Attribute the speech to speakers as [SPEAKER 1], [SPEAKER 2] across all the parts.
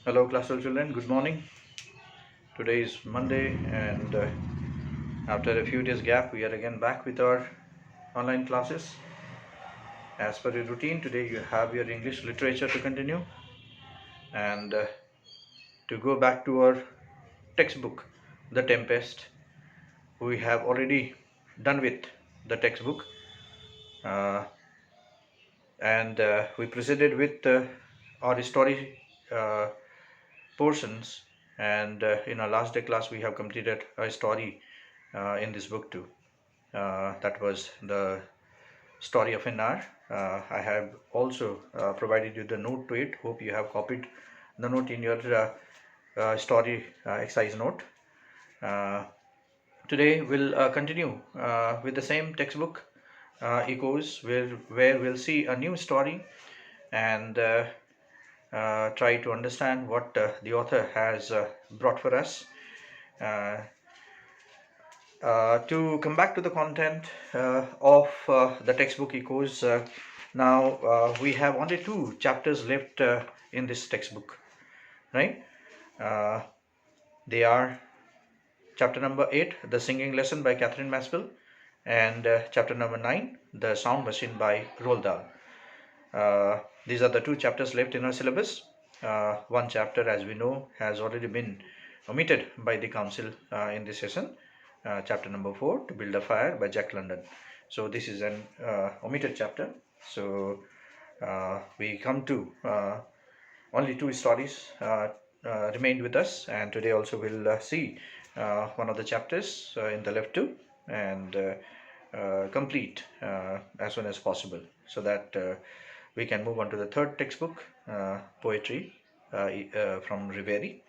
[SPEAKER 1] Hello, classroom children. Good morning. Today is Monday, and after a few days gap, we are again back with our online classes. As per your routine, today you have your English literature to continue, and to go back to our textbook, The Tempest. We have already done with the textbook, uh, and we proceeded with our story uh, portions. And in our last day class, we have completed a story in this book too. That was the story of an hour. I have also provided you the note to it. Hope you have copied the note in your story exercise note. Uh, Today we'll continue with the same textbook echoes, where we'll see a new story and try to understand what the author has brought for us. Uh, to come back to the content of the textbook echoes, now we have only two chapters left in this textbook, right? Uh, they are chapter number 8, The Singing Lesson by Catherine Maspel, and chapter number 9, The Sound Machine by Roald Dahl. These are the two chapters left in our syllabus. One chapter, as we know, has already been omitted by the council in this session. Chapter number 4, To Build a Fire by Jack London. So this is an omitted chapter. So we come to only two stories remained with us, and today also we'll see one of the chapters in the left two, and complete as soon as possible, so that we can move on to the third textbook, poetry from Riveri.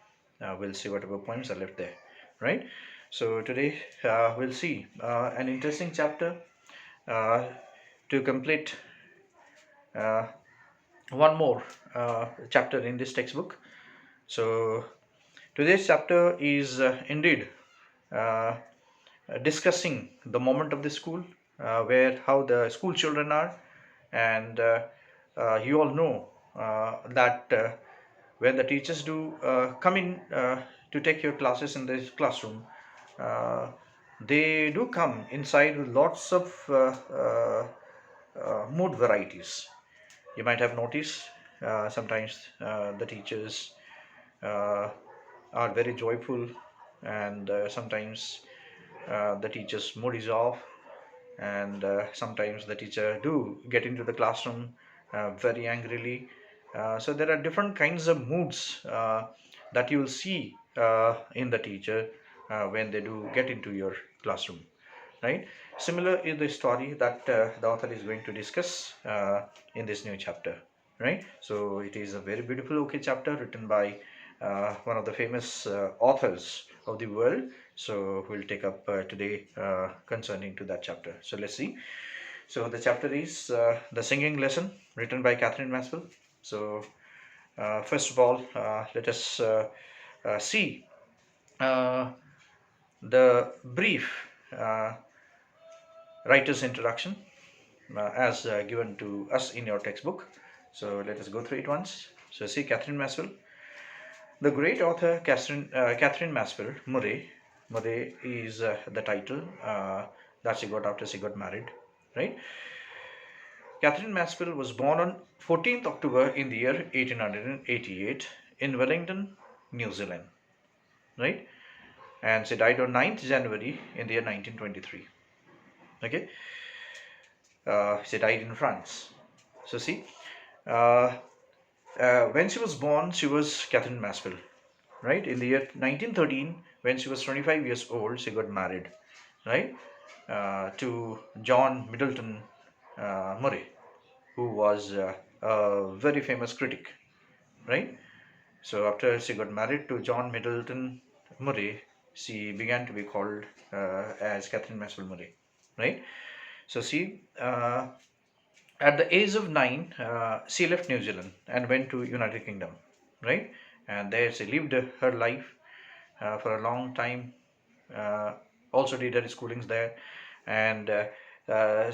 [SPEAKER 1] We'll see whatever poems are left there, right? So today we'll see an interesting chapter uh, to complete uh, one more chapter in this textbook. So today's chapter is indeed uh, discussing the moment of the school, where how the school children are, and you all know that when the teachers do come in to take your classes in the classroom, uh, they do come inside with lots of mood varieties. You might have noticed sometimes the teachers uh, are very joyful, and sometimes the teacher's mood is off, and sometimes the teacher do get into the classroom very angrily. So there are different kinds of moods that you will see in the teacher when they do get into your classroom, right? Similar is the story that the author is going to discuss in this new chapter, right? So it is a very beautiful okay chapter written by one of the famous authors of the world. So we'll take up today concerning to that chapter. So let's see. So the chapter is The Singing Lesson, written by Catherine Maspel. So first of all, let us see uh, the brief uh, writer's introduction as given to us in your textbook. So let us go through it once. So see, Catherine Maspel. The great author Catherine Maspel Murray. Murray is the title that she got after she got married, right? Catherine Maspel was born on 14th October in the year 1888 in Wellington, New Zealand, right? And she died on 9th January in the year 1923. Okay, she died in France. So see, uh, when she was born, she was Catherine Maspel, right? In the year 1913, when she was 25 years old, she got married, right, to John Middleton Murray, who was a very famous critic, right? So after she got married to John Middleton Murray, she began to be called as Catherine Maxwell Murray, right? So she, at the age of 9, she left New Zealand and went to United Kingdom, right? And there she lived her life for a long time. Uh, Also did her schoolings there, and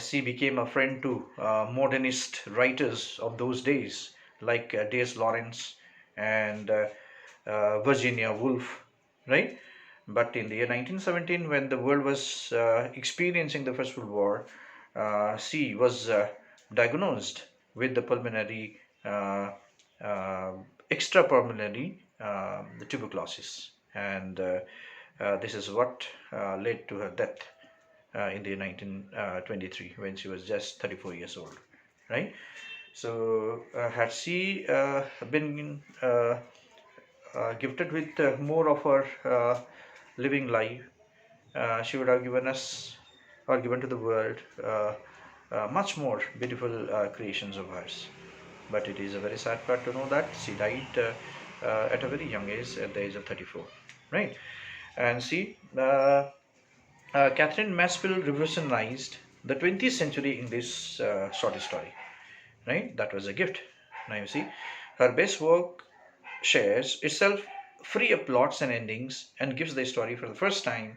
[SPEAKER 1] she became a friend to modernist writers of those days, like D.S. Lawrence and Virginia Woolf, right? But in the year 1917, when the world was experiencing the First World War, she was diagnosed with the pulmonary, uh, uh, extrapulmonary tuberculosis, and this is what led to her death in the 1923 when she was just 34 years old, right? So had she been gifted with more of her living life, she would have given us or given to the world much more beautiful creations of hers. But it is a very sad part to know that she died at a very young age, at the age of 34, right? And see, Catherine Maspell revolutionized the 20th century English short story, right? That was a gift. Now you see, her best work shares itself free of plots and endings and gives the story for the first time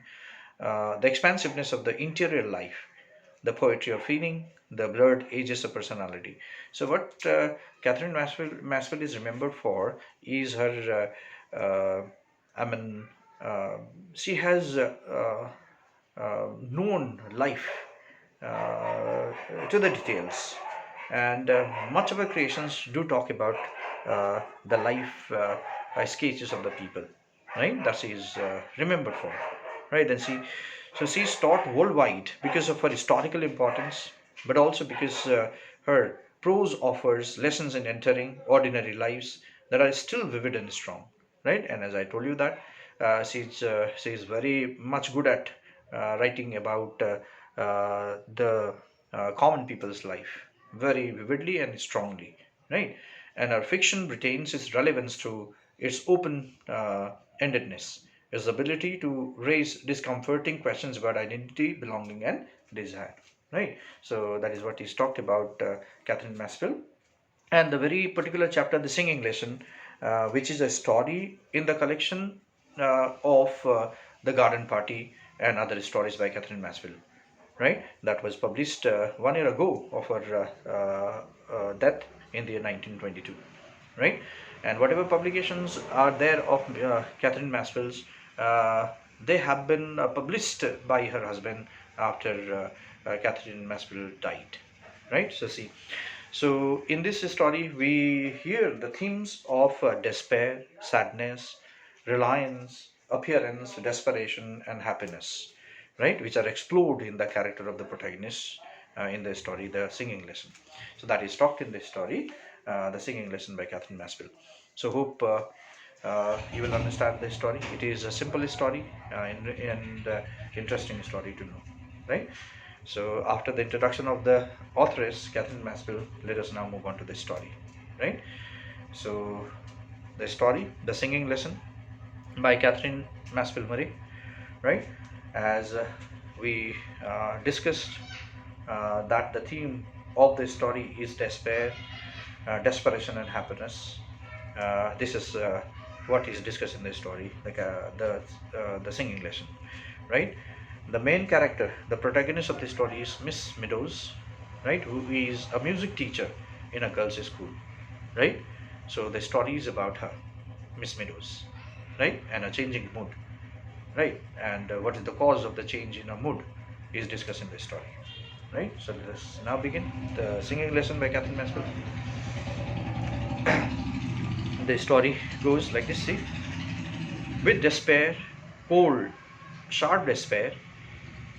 [SPEAKER 1] the expansiveness of the interior life, the poetry of feeling, the blurred edges of personality. So, what Catherine Maspell is remembered for is her, I mean, uh, she has known life to the details, and much of her creations do talk about the life sketches of the people, right? That she is remembered for, right? Then she's taught worldwide because of her historical importance, but also because her prose offers lessons in entering ordinary lives that are still vivid and strong, right? And as I told you that she's very much good at writing about the common people's life very vividly and strongly, right? And our fiction retains its relevance through its open endedness, its ability to raise discomforting questions about identity, belonging, and desire, right? So that is what is talked about Catherine Maspell. And the very particular chapter, the singing lesson, which is a story in the collection of the garden party and other stories by Catherine Maspell, right? That was published 1 year ago of her death in the year 1922, right? And whatever publications are there of Catherine Maspell's, they have been published by her husband after Catherine Maspell died, right? So see, so in this story we hear the themes of despair, sadness, reliance, appearance, desperation, and happiness, right, which are explored in the character of the protagonist in the story, The Singing Lesson. So that is talked in this story, The Singing Lesson by Catherine Maspell. So hope you will understand this story. It is a simple story and interesting story to know, right? So after the introduction of the authoress, Catherine Maspell, let us now move on to the story, right? So the story, The Singing Lesson by Catherine Maspell Murray, right? As we discussed that the theme of this story is despair, desperation, and happiness. This is what is discussed in this story, like the singing lesson, right? The main character, the protagonist of this story, is Miss Meadows, right? Who is a music teacher in a girls' school, right? So the story is about her, Miss Meadows, right? And a changing mood, right? And what is the cause of the change in a mood is discussed in this story, right? So let us now begin the singing lesson by Catherine Maspell. The story goes like this, see. With despair, cold, sharp despair,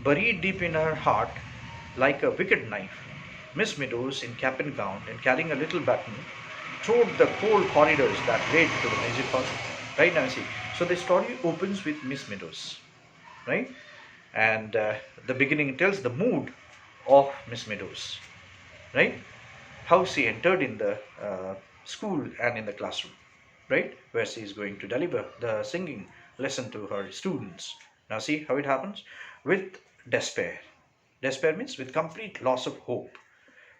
[SPEAKER 1] buried deep in her heart like a wicked knife, Miss Meadows, in cap and gown and carrying a little baton, trod the cold corridors that led to the music hall. Right now, see. So the story opens with Miss Meadows, right? And the beginning tells the mood of Miss Meadows, right? How she entered in the school and in the classroom, right? Where she is going to deliver the singing lesson to her students. Now, see how it happens with despair. Despair means with complete loss of hope,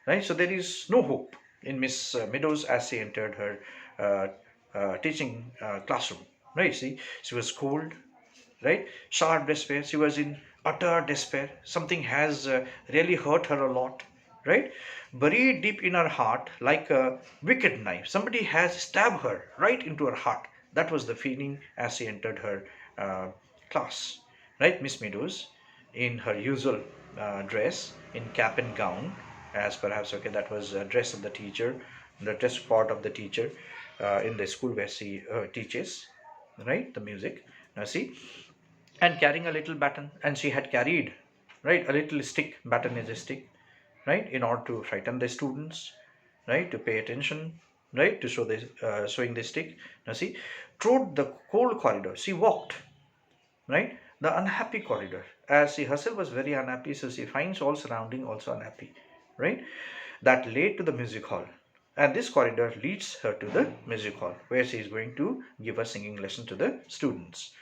[SPEAKER 1] right? So there is no hope in Miss Meadows as she entered her teaching classroom, right? See, she was cold, right? Sharp despair. She was in utter despair. Something has really hurt her a lot, right? Buried deep in her heart like a wicked knife. Somebody has stabbed her right into her heart. That was the feeling as she entered her uh, class, right? Miss Meadows, in her usual dress, in cap and gown, as perhaps, okay, that was a dress of the teacher, the dress part of the teacher in the school where she teaches, right, the music. Now see, and carrying a little baton, and she had carried, right, a little stick. Baton is a stick, right, in order to frighten the students, right, to pay attention, right, to show this showing the stick. Now see, through the cold corridor she walked, right, the unhappy corridor, as she herself was very unhappy, so she finds all surrounding also unhappy, right, that led to the music hall. And this corridor leads her to the music hall, where she is going to give a singing lesson to the students.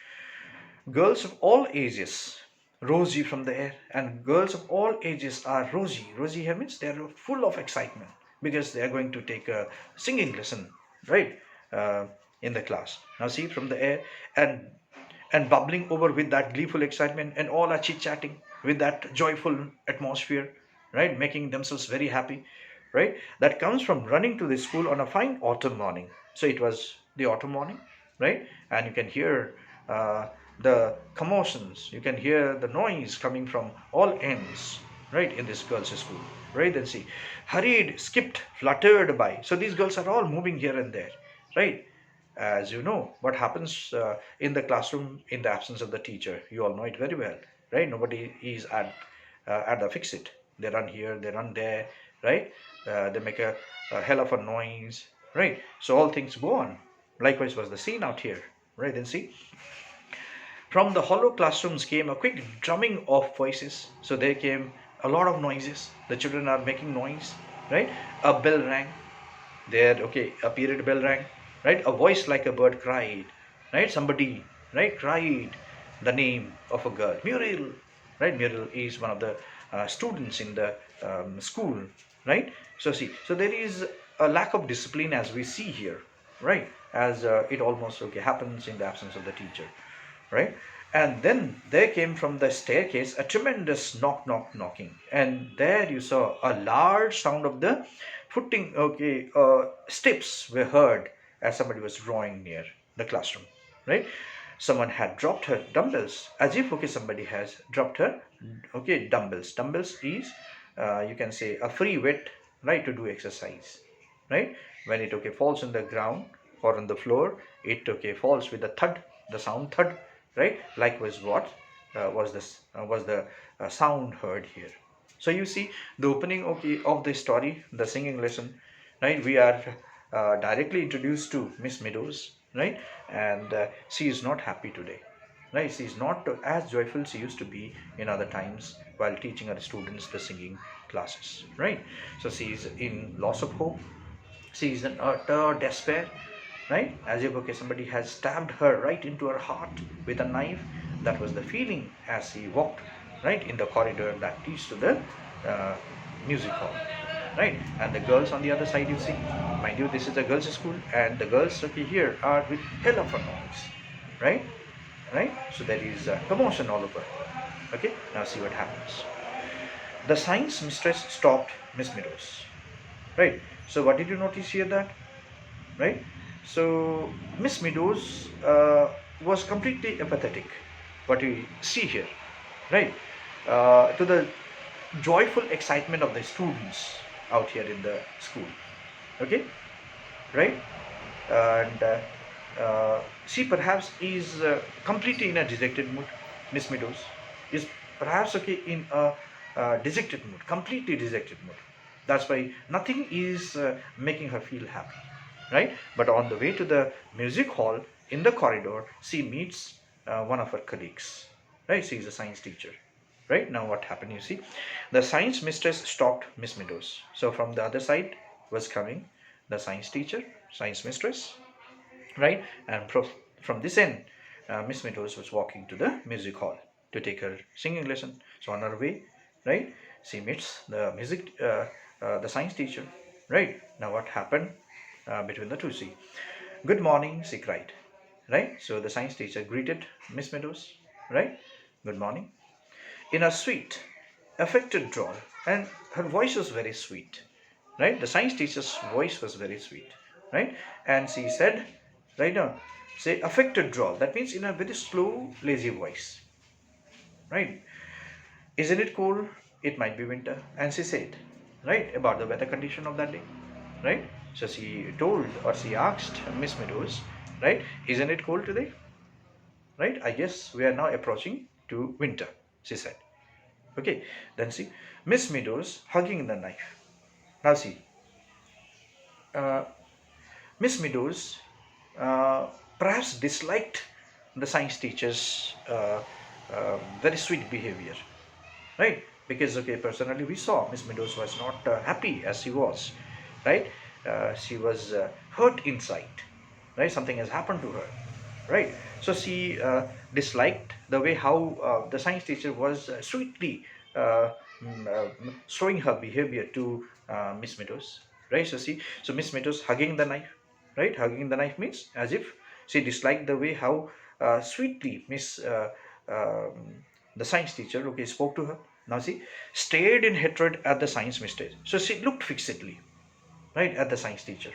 [SPEAKER 1] Girls of all ages, rosy from the air, and girls of all ages are rosy. Rosy here means they are full of excitement because they are going to take a singing lesson, right, uh, in the class. Now see, from the air, and bubbling over with that gleeful excitement, and all are chit chatting with that joyful atmosphere, right, making themselves very happy, right. That comes from running to the school on a fine autumn morning. So it was the autumn morning, right, and you can hear uh, the commotions, you can hear the noise coming from all ends, right, in this girls' school, right. Then see, hurried, skipped, fluttered by. So these girls are all moving here and there, right. As you know, what happens in the classroom in the absence of the teacher, you all know it very well, right. Nobody is at the fix it. They run here, they run there, right. They make a hell of a noise, right. So all things go on. Likewise was the scene out here, right. Then see, from the hollow classrooms came a quick drumming of voices. So there came a lot of noises. The children are making noise, right. A bell rang there, okay, a period bell rang, right. A voice like a bird cried, right. Somebody, right, cried the name of a girl, Muriel, right. Muriel is one of the students in the school, right. So see, so there is a lack of discipline as we see here, right, as it almost, okay, happens in the absence of the teacher, right. And then there came from the staircase a tremendous knock, knock, knocking, and there you saw a large sound of the footing, okay, steps were heard as somebody was drawing near the classroom, right. Someone had dropped her dumbbells, as if, okay, somebody has dropped her, okay, dumbbells. Dumbbells is you can say a free weight, right, to do exercise, right. When it, okay, falls on the ground or on the floor, it, okay, falls with the thud, the sound thud, right. Likewise, what was the sound heard here. So you see the opening, okay, of the story, the singing lesson, right. We are directly introduced to Miss Meadows, right, and she is not happy today, right. She is not as joyful she used to be in other times while teaching her students the singing classes, right. So she is in loss of hope, she is in utter despair, right, as if, okay, somebody has stabbed her right into her heart with a knife. That was the feeling as she walked, right, in the corridor that leads to the uh, music hall, right. And the girls on the other side, you see, mind you, this is a girls' school, and the girls, okay, here are with hell of a noise, right, right. So there is a commotion all over. Okay, now see what happens. The science mistress stopped Miss Meadows, right. So what did you notice here, that, right. So Miss Meadows was completely apathetic. What we see here, right, to the joyful excitement of the students out here in the school. Okay, right, and she perhaps is completely in a dejected mood. Miss Meadows is perhaps, okay, in a dejected mood, completely dejected mood. That's why nothing is making her feel happy, right. But on the way to the music hall, in the corridor, she meets one of her colleagues, right. She is a science teacher, right. Now what happened, you see, the science mistress stopped Miss Meadows. So from the other side was coming the science teacher, science mistress, right. And from this end, Miss Meadows was walking to the music hall to take her singing lesson. So on her way, right, she meets the science teacher, right. Now what happened between the two? See, good morning, she cried, right. So the science teacher greeted Miss Meadows, right, good morning, in a sweet, affected drawl, and her voice was very sweet, right. The science teacher's voice was very sweet, right. And she said, right? Now, say affected drawl. That means in a very slow, lazy voice, right? Isn't it cold? It might be winter. And she said, right, about the weather condition of that day, right? So she told or she asked Miss Meadows, right, isn't it cold today? Right? I guess we are now approaching to winter, she said. Okay, then see, Miss Meadows hugging the knife. Now see, uh, Miss Meadows uh, perhaps disliked the science teacher's very sweet behavior, right? Because okay, personally we saw Miss Meadows was not happy as she was, right? She was hurt inside, right? Something has happened to her, right? So she disliked the way how the science teacher was sweetly showing her behavior to Miss Meadows, right? So see, so Miss Meadows hugging the knife, right? Hugging the knife means as if she disliked the way how sweetly the science teacher, okay, spoke to her. Now she stared in hatred at the science mistress. So she looked fixedly, right, at the science teacher.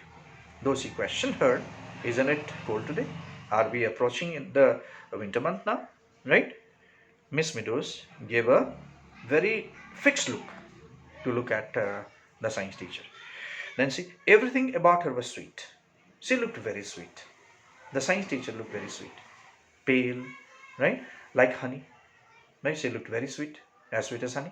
[SPEAKER 1] Though she questioned her, isn't it cold today? Are we approaching in the winter month now? Right? Miss Meadows gave a very fixed look to look at the science teacher. Then see, everything about her was sweet. She looked very sweet. The science teacher looked very sweet. Pale, right? Like honey. Right? She looked very sweet as honey.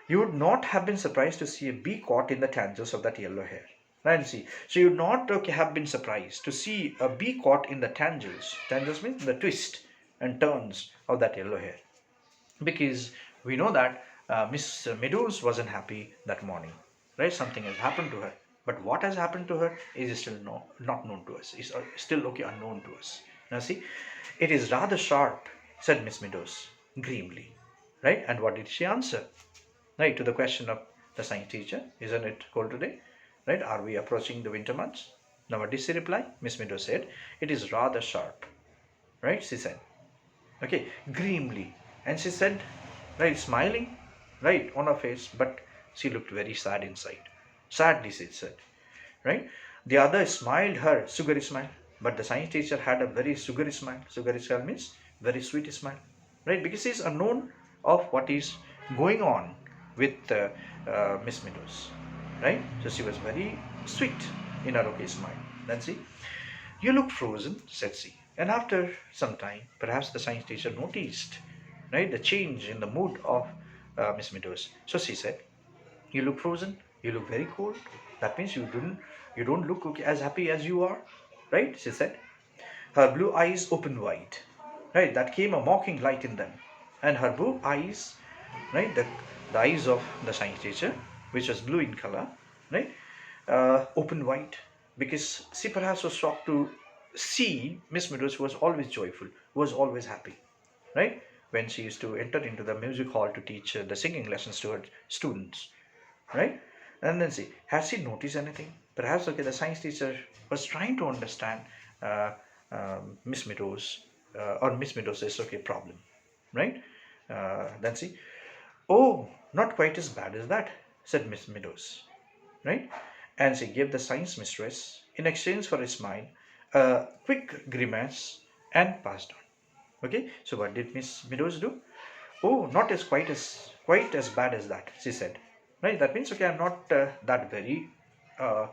[SPEAKER 1] You would not have been surprised to see a bee caught in the tangles of that yellow hair. Right? See, so you would not okay, have been surprised to see a bee caught in the tangles. Tangles means the twist and turns of that yellow hair. Because we know that Miss Meadows wasn't happy that morning. Right? Something has happened to her. But what has happened to her is still not known to us. Is still okay unknown to us. Now see, it is rather sharp, said Miss Meadows grimly. Right? And what did she answer? Right, to the question of the science teacher, isn't it cold today? Right, are we approaching the winter months? Now what did she reply? Miss Meadows said, it is rather sharp. Right, she said. Okay, grimly. And she said, right, smiling, right, on her face, but she looked very sad inside. Sadly, she said. Right? The other smiled her sugary smile, but the science teacher had a very sugary smile. Sugary smile means very sweet smile, right? Because she is unknown of what is going on with Miss Meadows, right? So she was very sweet in her okay smile. Then see, you look frozen, said she. And after some time, perhaps the science teacher noticed, right, the change in the mood of Miss Meadows. So she said, you look frozen, you look very cold. That means you don't look okay, as happy as you are, right? She said. Her blue eyes opened wide, right? That came a mocking light in them. And her blue eyes, right, the eyes of the science teacher, which was blue in color, right, opened wide, because she perhaps was shocked to see Miss Meadows, who was always joyful, who was always happy, right, when she used to enter into the music hall to teach the singing lessons to her students, right? And then see, has she noticed anything? Perhaps okay, the science teacher was trying to understand uh, Miss Meadows or Miss Meadows is okay problem, right? Then see, oh, not quite as bad as that, said Miss Meadows, right? And she gave the science mistress, in exchange for a smile, a quick grimace and passed on. Okay, so what did Miss Meadows do? Oh, not as quite as bad as that, she said. Right? That means okay, I'm not that very uh,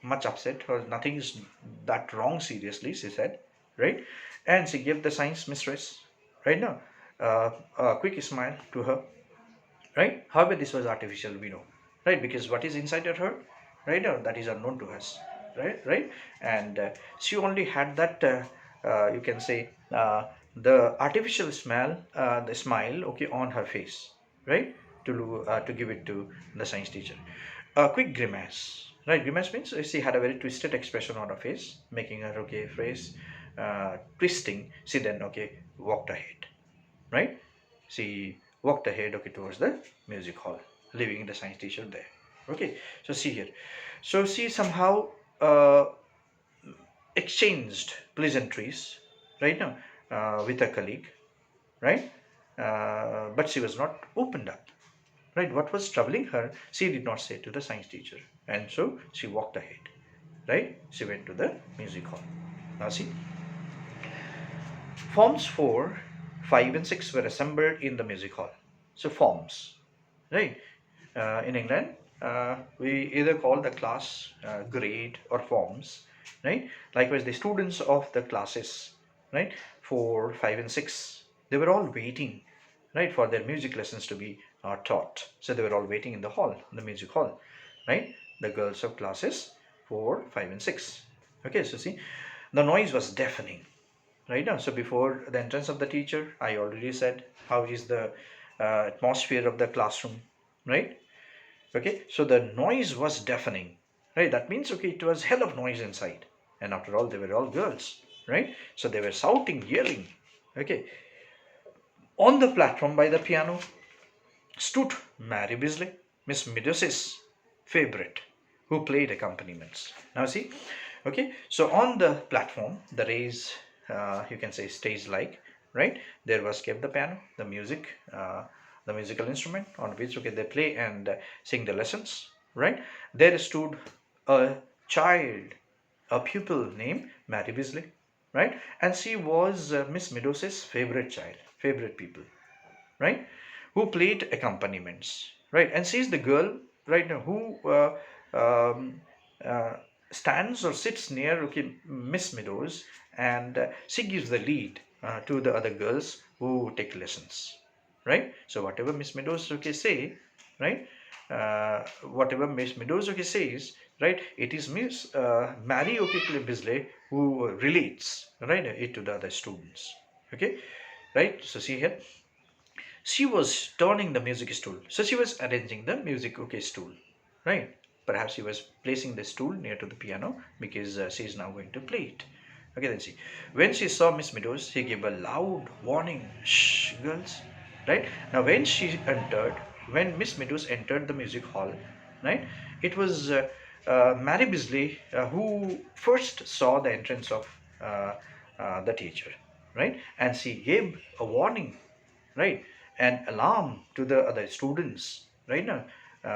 [SPEAKER 1] much upset, or nothing is that wrong seriously, she said. Right? And she gave the science mistress, right now, a quick smile to her. Right? However, this was artificial, we know, right? Because what is inside her, right now, that is unknown to us, right? Right? And she only had that, you can say, the artificial smile, the smile, okay, on her face, right? To give it to the science teacher. A quick grimace, right? Grimace means she had a very twisted expression on her face, making her okay face twisting. She then okay walked ahead, right? She walked ahead okay towards the music hall, leaving the science teacher there. Okay, so see here. So she somehow uh, exchanged pleasantries, right now, with a colleague, right? But she was not opened up, right? What was troubling her, she did not say to the science teacher, and so she walked ahead, right? She went to the music hall. Now see, forms 4, 5 and 6 were assembled in the music hall. So forms, right? In England, we either call the class grade or forms, right? Likewise, the students of the classes, right, 4, 5 and 6, they were all waiting, right, for their music lessons to be taught. So they were all waiting in the hall, in the music hall, right? The girls of classes 4, 5 and 6. Okay, so see, the noise was deafening, right now. So before the entrance of the teacher, I already said how is the atmosphere of the classroom, right? Okay, so the noise was deafening, right? That means, okay, it was hell of noise inside. And after all, they were all girls, right? So they were shouting, yelling. Okay, on the platform by the piano stood Mary Beasley, Miss Meadows' favorite, who played accompaniments. Now see, okay, so on the platform, the raised, you can say stage-like, right? There was kept the piano, the music, the musical instrument on which, okay, they play and sing the lessons, right? There stood a child, a pupil named Mary Beasley, right? And she was Miss Meadows' favorite child, favorite pupil, right, who played accompaniments, right? And she's the girl, right now, who um, uh, stands or sits near, okay, Miss Meadows, and she gives the lead to the other girls who take lessons, right? So whatever Miss Meadows, okay, say, right, whatever Miss Meadows, okay, says, right, it is Miss Mary, okay, Bisley who relates, right, it to the other students, okay, right? So see here, she was turning the music stool. So she was arranging the music, okay, stool, right? Perhaps she was placing the stool near to the piano because she is now going to play it. Okay, then see. When she saw Miss Meadows, she gave a loud warning, shh, girls, right? Now, when Miss Meadows entered the music hall, right, it was Mary Beasley who first saw the entrance of the teacher, right? And she gave a warning, right, an alarm to the other students, right now,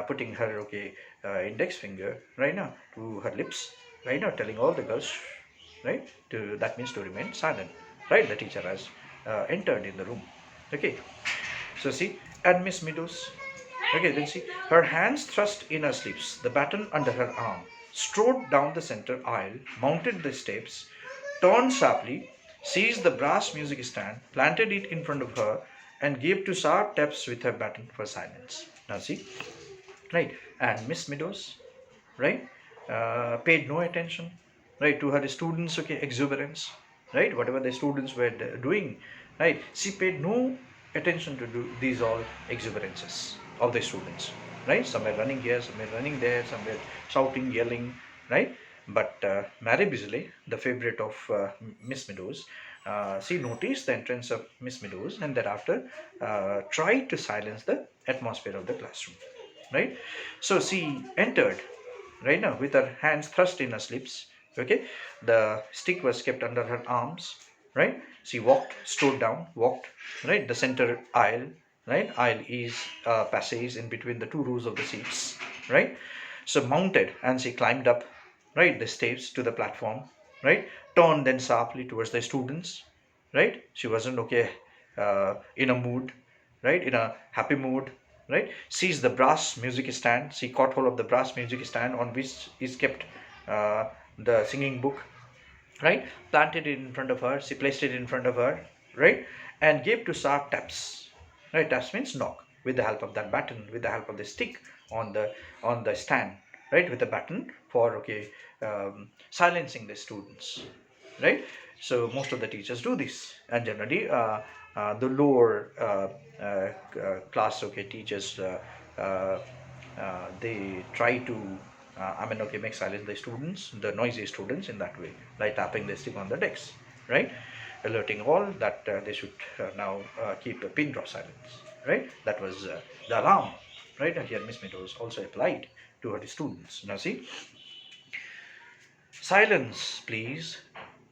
[SPEAKER 1] putting her, okay, index finger right now to her lips, right now, telling all the girls, right, to, that means to remain silent, right? The teacher has entered in the room. Okay, so see, and Miss Meadows, okay, then see, her hands thrust in her sleeves, the baton under her arm, strode down the center aisle, mounted the steps, turned sharply, seized the brass music stand, planted it in front of her, and gave two sharp taps with her baton for silence. Now see, right, and Miss Meadows, right, paid no attention, right, to her students, okay, exuberance, right, whatever the students were doing, right, she paid no attention to do these all exuberances of the students, right? Some were running here, some were running there, some were shouting, yelling, right? But Mary Beasley, the favorite of Miss Meadows, she noticed the entrance of Miss Meadows and thereafter tried to silence the atmosphere of the classroom, right? So she entered, right now, with her hands thrust in her sleeves, okay, the stick was kept under her arms, right? She walked, strode down, walked, right, the center aisle, right? Aisle is passage in between the two rows of the seats, right? So mounted and she climbed up, right, the steps to the platform, right, turned then sharply towards the students, right? She wasn't, okay, in a mood, right, in a happy mood, right? Seized the brass music stand. She caught hold of the brass music stand on which is kept the singing book, right? Planted it in front of her. She placed it in front of her, right? And gave two sharp taps, right? Taps means knock, with the help of that button, with the help of the stick on the stand, right? With the button for, okay, silencing the students, right? So most of the teachers do this, and generally the lower class, okay, teachers, uh, they try to okay, make silence the students, the noisy students, in that way, by tapping the stick on the decks, right, alerting all that they should now keep a pin drop silence, right? That was the alarm, right? And here Miss Meadows also applied to her students. Now see, silence please,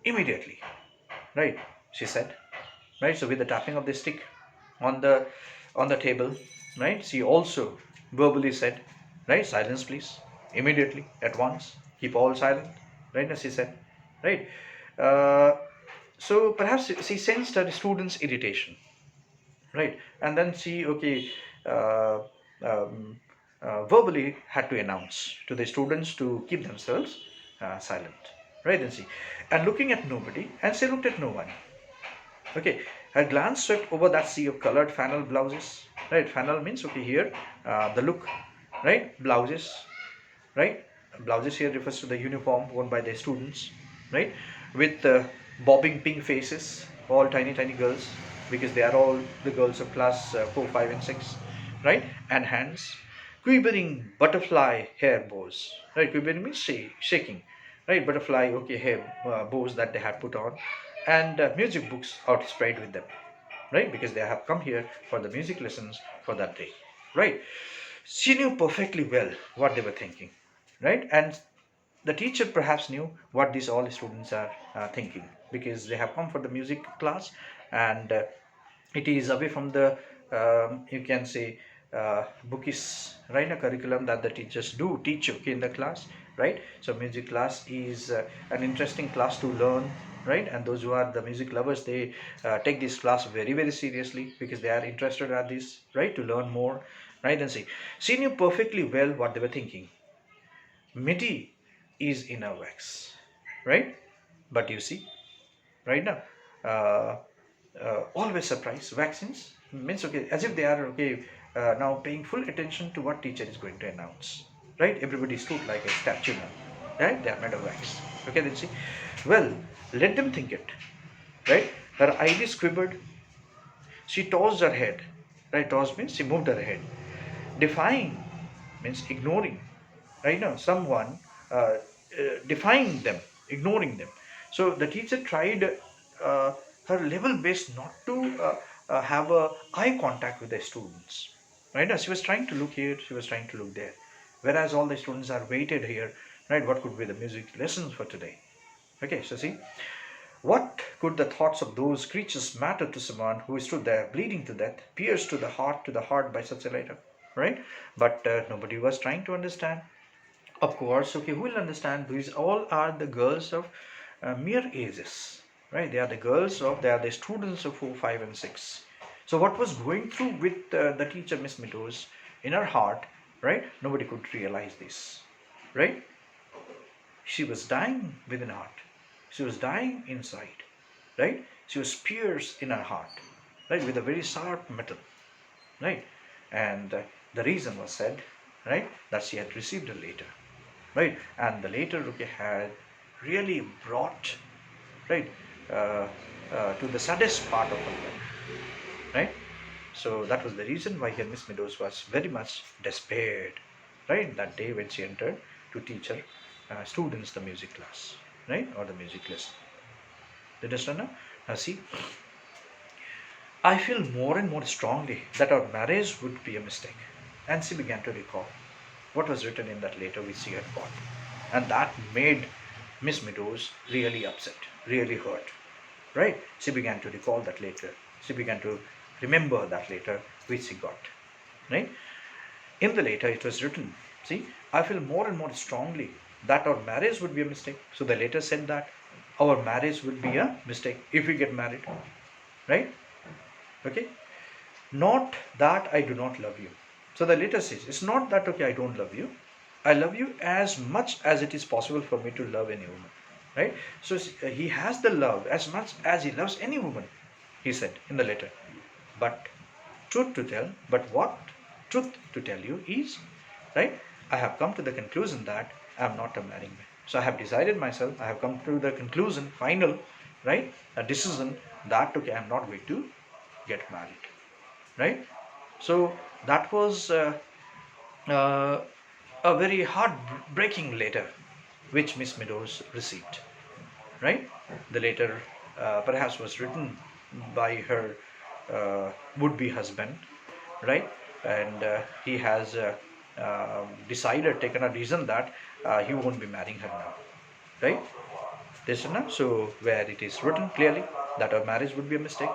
[SPEAKER 1] immediately, right, she said, right? So with the tapping of the stick on the table, right, she also verbally said, right, silence please, immediately, at once, keep all silent, right, as she said, right? Uh, so perhaps she sensed her students' irritation, right? And then she, okay, uh, um, verbally had to announce to the students to keep themselves silent, right? And see, and looking at nobody, and she looked at no one. Okay, her glance swept over that sea of colored flannel blouses, right? Flannel means, okay, here the look, right? Blouses, right? Blouses here refers to the uniform worn by the students, right? With bobbing pink faces, all tiny, tiny girls, because they are all the girls of class 4, 5, and 6, right? And hands, quivering butterfly hair bows, right? Quivering means shaking, right? Butterfly, okay, hair bows that they had put on, and music books outspread with them, right? Because they have come here for the music lessons for that day, right? She knew perfectly well what they were thinking, right? And the teacher perhaps knew what these all students are thinking, because they have come for the music class, and it is away from the you can say bookish, right, a curriculum that the teachers do teach, okay, in the class, right? So music class is an interesting class to learn, right? And those who are the music lovers, they take this class very, very seriously, because they are interested at this, right, to learn more, right? And see, she knew perfectly well what they were thinking. Midi is inner wax, right? But you see, right now, uh, always surprise vaccines means, okay, as if they are, okay, now paying full attention to what teacher is going to announce, right? Everybody stood like a statue now, right? They are made of wax. Okay, then see, well, let them think it, right? Her eyelids quivered. She tossed her head, right? Tossed means she moved her head. Defying means ignoring, right? Now someone defying them, ignoring them. So the teacher tried her level best not to have a eye contact with the students, right? Now she was trying to look here, she was trying to look there, whereas all the students are waited here, right? What could be the music lessons for today? Okay, so see, what could the thoughts of those creatures matter to someone who stood there bleeding to death, pierced to the heart by such a letter, right? But nobody was trying to understand. Of course, okay, who will understand? These all are the girls of mere ages, right? They are the students of 4, 5, and 6. So what was going through with the teacher, Miss Meadows, in her heart, right? Nobody could realize this, right? She was dying within her heart. She was dying inside, right? She was pierced in her heart, right, with a very sharp metal, right? And the reason was said, right, that she had received a letter, right? And the letter, okay, had really brought, right, to the saddest part of her life, right? So that was the reason why here Miss Meadows was very much despaired, right, that day when she entered to teach her students the music class, right, or the music lesson. Did you understand now? Now see, I feel more and more strongly that our marriage would be a mistake. And she began to recall what was written in that letter which she had got. And that made Miss Meadows really upset, really hurt. Right? She began to recall that letter. She began to remember that letter which she got. Right? In the letter it was written, see, I feel more and more strongly that our marriage would be a mistake. So the letter said that our marriage would be a mistake if we get married. Right? Okay? Not that I do not love you. So the letter says, it's not that, okay, I don't love you. I love you as much as it is possible for me to love any woman. Right? So he has the love as much as he loves any woman, he said in the letter. But truth to tell, but what truth to tell you is, right, I have come to the conclusion that I am not a marrying man. So I have decided myself, I have come to the conclusion, final, right, a decision that, okay, I am not going to get married, right? So that was uh, a very heartbreaking letter which Miss Meadows received, right? The letter perhaps was written by her would-be husband, right? And he has decided, taken a decision that he won't be marrying her now, right? This is now, so where it is written clearly that our marriage would be a mistake,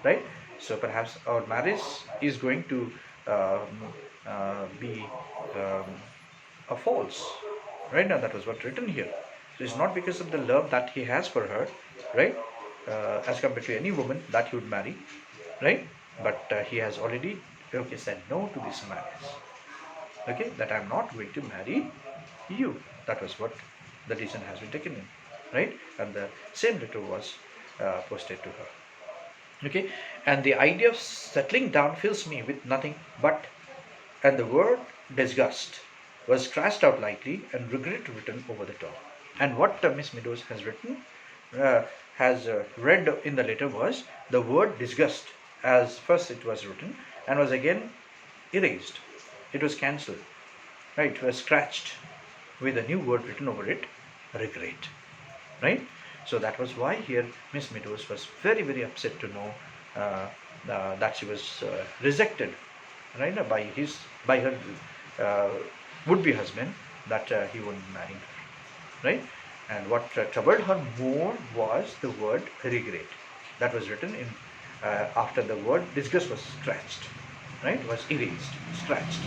[SPEAKER 1] right? So perhaps our marriage is going to be a false, right? Now that was what written here. It's not because of the love that he has for her, right? As compared to any woman that he would marry, right? But he has already, okay, said no to this marriage. Okay, that I'm not going to marry you. That was what the decision has been taken in, right? And the same letter was posted to her. Okay, and the idea of settling down fills me with nothing but, and the word disgust was scratched out lightly and regret written over the top. And what Miss Meadows has written, has read in the letter was the word disgust, as first it was written and was again erased. It was cancelled, right? It was scratched with a new word written over it, regret, right? So that was why here Miss Meadows was very, very upset to know that she was rejected, right, by her uh, would-be husband, that he wouldn't marry her, right? And what troubled her more was the word regret that was written in after the word disgust was scratched, right? Was erased, scratched,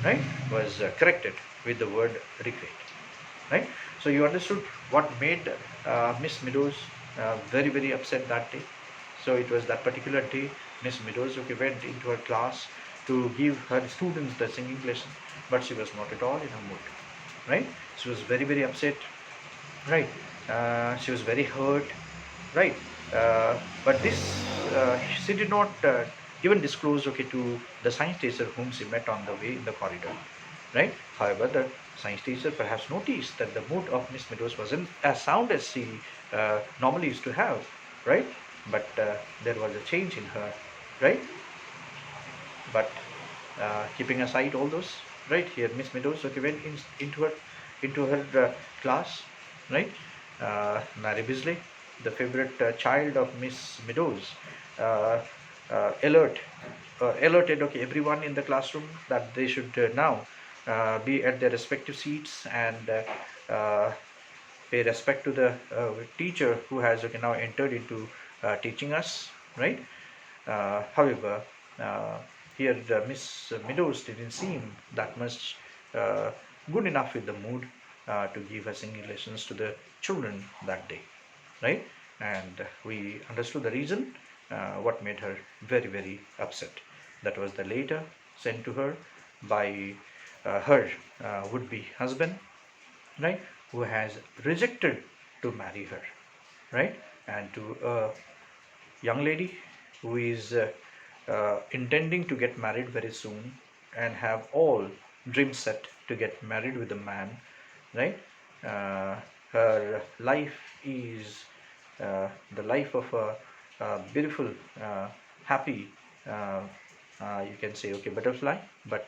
[SPEAKER 1] right? Was corrected with the word regret, right? So you understood what made Miss Meadows very, very upset that day. So it was that particular day Miss Meadows, okay, went into her class to give her students the singing lesson, but she was not at all in a mood, right? She was very, very upset, right? She was very hurt, right? But this, she did not even disclose, okay, to the science teacher whom she met on the way in the corridor, right? However, the science teacher perhaps noticed that the mood of Miss Meadows wasn't as sound as she normally used to have, right? But there was a change in her, right? But keeping aside all those, right, here Miss Meadows, okay, went into her class, right? Marysley, the favorite child of Miss Meadows, uh, alert alerted, okay, everyone in the classroom that they should now be at their respective seats and pay respect to the teacher who has, okay, now entered into teaching us, right? However, uh, here Miss Meadows didn't seem that much uh, good enough with the mood to give her singing lessons to the children that day, right? And we understood the reason, what made her very, very upset. That was the letter sent to her by her would-be husband, right, who has rejected to marry her, right, and to a young lady who is intending to get married very soon and have all dreams set to get married with a man, right? Her life is the life of a beautiful, happy, uh, you can say, okay, butterfly, but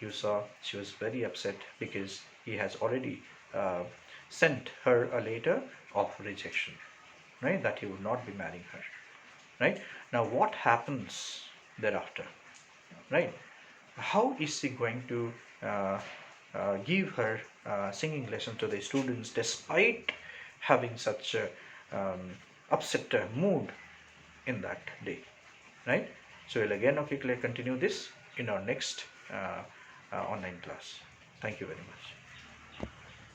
[SPEAKER 1] you saw she was very upset because he has already uh, sent her a letter of rejection, right? That he would not be marrying her, right? Now, what happens thereafter, right? How is she going to give her singing lesson to the students despite having such a upset mood in that day, right? So we'll again, okay, continue this in our next online class. Thank you very much.